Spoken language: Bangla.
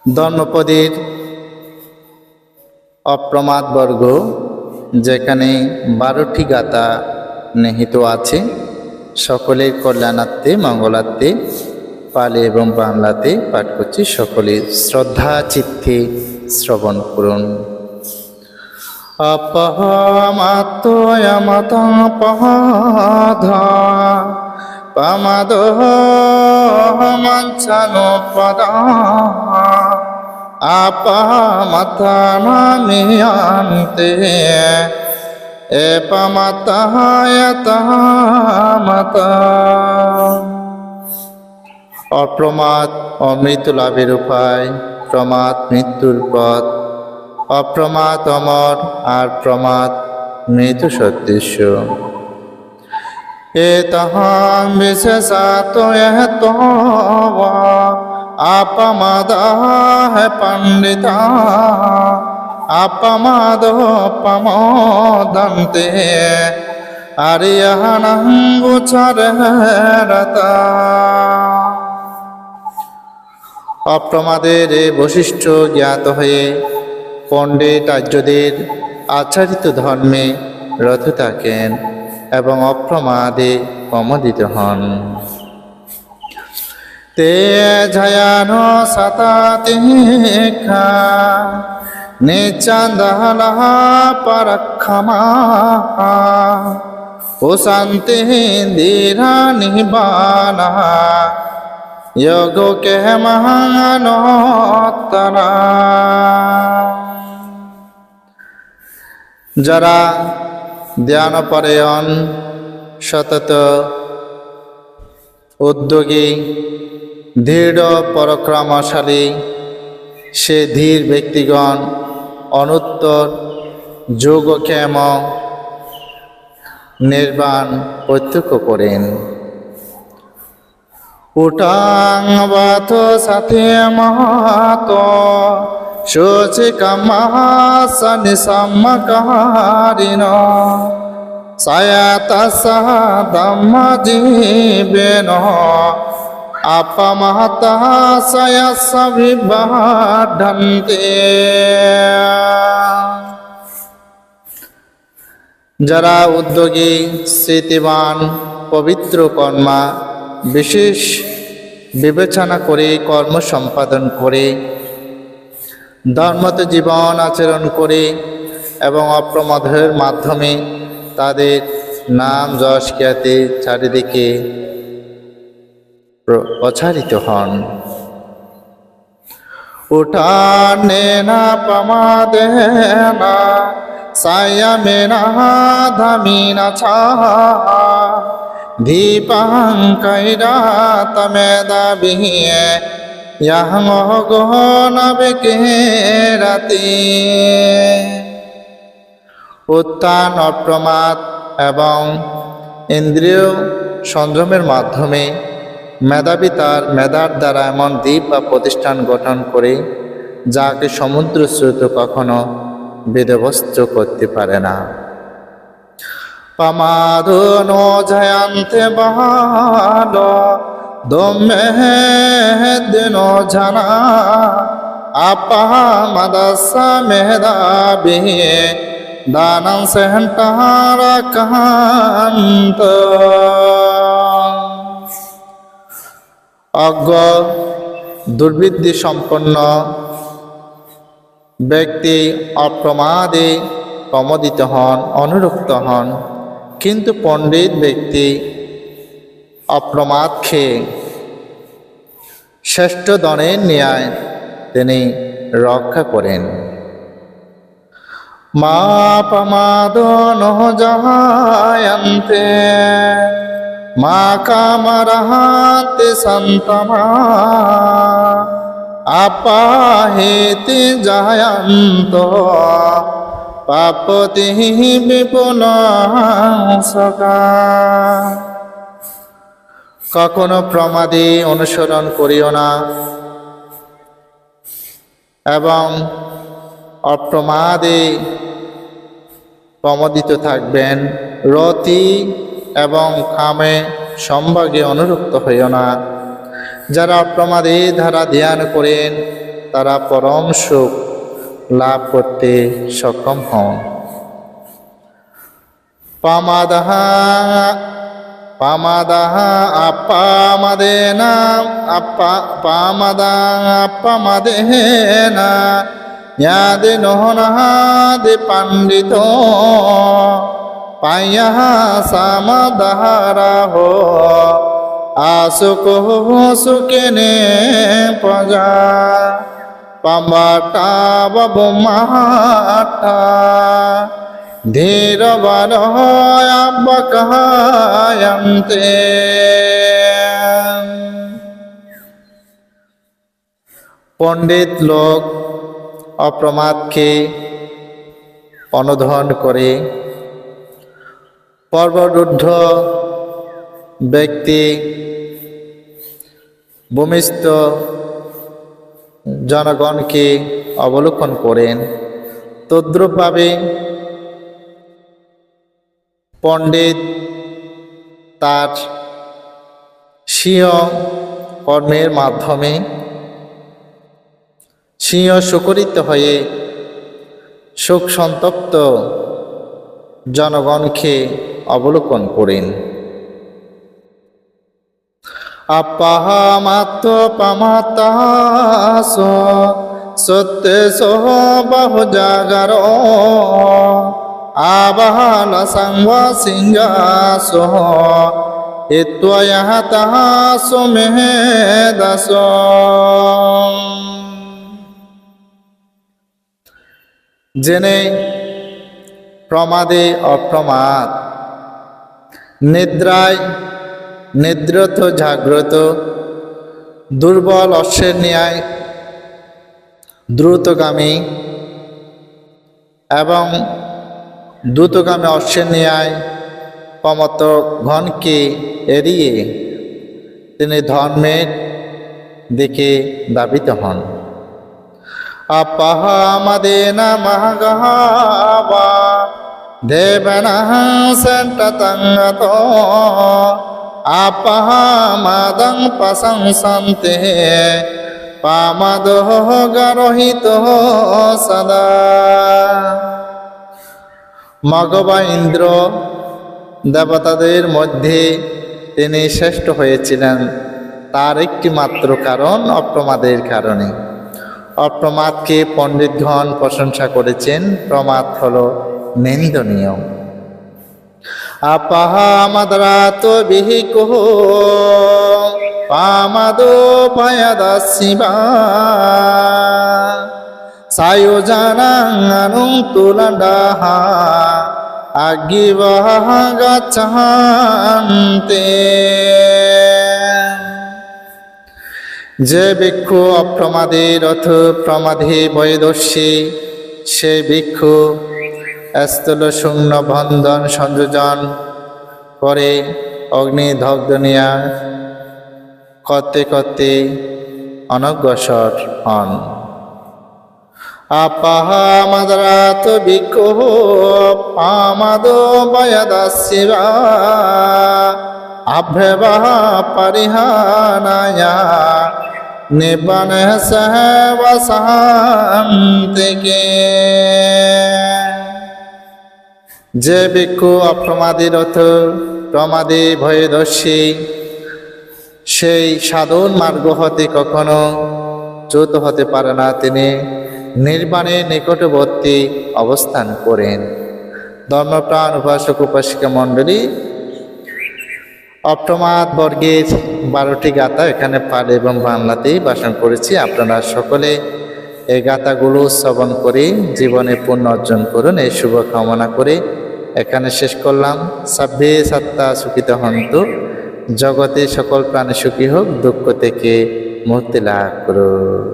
ধর্মপদের অপ্রমাদ বর্গ, যেখানে 12টি গাথা নিহিত আছে, সকলের কল্যাণার্থে মঙ্গলার্থে পালি এবং বাংলাতে পাঠ করছি। সকলের শ্রদ্ধা চিত্তে শ্রবণ করুন। অপহমাতয়মতপধা পমাদ মঞ্চনো পদা আপমথনামিয়ন্তে এপমতয়তমত। অপ্রমাদ অমৃত লাভের উপায়, প্রমাদ মৃত্যুর পথ। অপ্রমাদ অমর, আর প্রমাদ মৃত্যু সদৃশ্য। এতহং বিশেষাতয়তো আপমাদাহ পণ্ডিতা আপমাদোপমোদন্তে আরিয়ানং গোচরতা। অপ্রমাদের এই বৈশিষ্ট্য জ্ঞাত হয়ে পণ্ডিত আর্যদের আচারিত ধর্মে রত থাকেন এবং অপ্রমাদে প্রমোদিত হন। তে জয়ান সতাতিখা নিচন্দহ পরক্ষমা উশান্তি ধীরা নিবানা যোগকে মহানোত্তরা। যারা ধ্যানপরায়ণ, সতত উদ্যোগী, দৃঢ় পরাক্রমশালী, সে ধীর ব্যক্তিগণ অনুত্তর যোগক্ষেম নির্বাণ প্রত্যক্ষ করেন। উটাং বাত সাথে মাত শোচিকমাসনি সম্মকারিণ সায়াতসহ ধম্মজীবেন আপমহতঃ সয়স্য বিবর্ধন্তে। যারা উদ্যোগী, স্মৃতিবান, পবিত্র কর্মা বিশেষ বিবেচনা করে কর্ম সম্পাদন করে, ধর্মত জীবন আচরণ করে এবং অপ্রমাদের মাধ্যমে তাদের নাম যশ খ্যাতি চারিদিকে প্রচারিত হন। উঠানেনা প্রমাদেনা সায়মেনা ধামিনা ছা দীপাং কৈরাতমেদাবিহে ইয়াহং গহনবিকেরাতি। উত্থান, অপ্রমাদ এবং ইন্দ্রিয় সংযমের মাধ্যমে মেধাবী তার মেধার দ্বারা এমন দ্বীপ বা প্রতিষ্ঠান গঠন করে যাকে সমুদ্র স্রোত কখনো বিধ্বস্ত করতে পারে না। প্রমাদ নো জয়ন্তে বহাল দম্যেদিনো জানা আপমদস্য মেধাবী দানং সেহন্তরাকান্ত। অজ্ঞ, দুর্বৃত্তি সম্পন্ন ব্যক্তি অপ্রমাদে প্রমোদিত হন, অনুরক্ত হন, কিন্তু পণ্ডিত ব্যক্তি অপ্রমাদ খেয়ে শ্রেষ্ঠ ধনের ন্যায় তিনি রক্ষা করেন। মা প্রমাদ নহ জায়ন্তে মা কামরহাতে সন্তমা আপাহেতি জায়ন্ত পাপতি বিপুলসকা। কখনো প্রমাদে অনুসরণ করিও না এবং অপ্রমাদে প্রমোদিত থাকবেন। রতি এবং কামে সম্ভাগে অনুরক্ত হইও না। যারা অপ্রমাদে ধারা ধ্যান করেন তারা পরম সুখ লাভ করতে সক্ষম হন। পামাদাহা পামাদাহা আপামাদেনা আপামাদেনা ইয়াদে নহনাদে পাণ্ডিত পায়াহা সামাদাহারাহ আসুক সুকেনে প্রজা পাম্বাটা বাবুমাটা ধীর বারহয়াবকায়ন্তে। পণ্ডিত লোক অপ্রমাদকে অনুধাবন করে, পর্বতরূঢ় ব্যক্তি ভূমিস্থ জনগণকে অবলোকন করেন। তদ্রূপভাবে পণ্ডিত তার স্বীয় কর্মের মাধ্যমে স্বীয় সুকরিত হয়ে শোক সন্তপ্ত জনগণকে অবলোকন করেন। আপামাত্ম পামাতাস সত্যে সহ বাহু জাগার আবাহাল সংগ সিংহাস এত্বয়া তাহাস মেহেদাস। জেনে প্রমাদে অপ্রমাদ, নিদ্রায় নিদ্রত জাগ্রত, দুর্বল অশ্বের ন্যায় দ্রুতগামী এবং দ্রুতগামী অশ্বের ন্যায় প্রমত্তগণকে এড়িয়ে তিনি ধর্মের দিকে ধাবিত হন। আপাহামাদেনা মহাগাবা দেবনঃ সন্ততঙ্গত আপাহামাদং প্রশংসন্তে পামাদহ গরহিত সদা। মগবা ইন্দ্র দেবতাদের মধ্যে তিনি শ্রেষ্ঠ হয়েছিলেন, তার একটি মাত্র কারণ অপ্রমাদের কারণে। অপ্রমাদকে পণ্ডিতগণ প্রশংসা করেছেন, প্রমাদ হল নিন্দনীয়। আপাহামাদরাত বিহিকোহ পামাদো পায়াদাসিবা সায়োজানাং তুলন্ডাহা আজ্ঞিবাহ গচ্ছন্তে। যে ভিক্ষু অপ্রমাদের অর্থ প্রমাদে বৈদস্যী, সে ভিক্ষু স্থূল শূন্য বন্ধন সংযোজন করে অগ্নিদগ্ধনিয়া করতে করতে অনগ্রসর হন। আপাহামাদরাত ভিক্ষুঃ পামাদো বয়দাস্যিবা আভ্যবাহ পরিহানায়া নিবানঃ সহবসান্তিকে। যে ভিক্ষু অপ্রমাদী রথ প্রমাদী ভয়দর্শী, সেই সাধন মার্গ হতে কখনো চ্যুত হতে পারে না। তিনি নির্বাণের নিকটবর্তী অবস্থান করেন। ধর্মপ্রাণ উপাসক উপাসিকা মণ্ডলী, অপ্রমাদ বর্গের 12টি গাথা এখানে পাঠ এবং বাংলাতেই ভাষণ করেছি। আপনারা সকলে এই গাথাগুলো শ্রবণ করে জীবনে পুণ্য অর্জন করুন, এই শুভ কামনা করে এখানে শেষ করলাম। সাব্বে সত্তা সুখিত হন্তু, জগতে সকল প্রাণী সুখী হোক, দুঃখ থেকে মুক্তি লাভ করুন।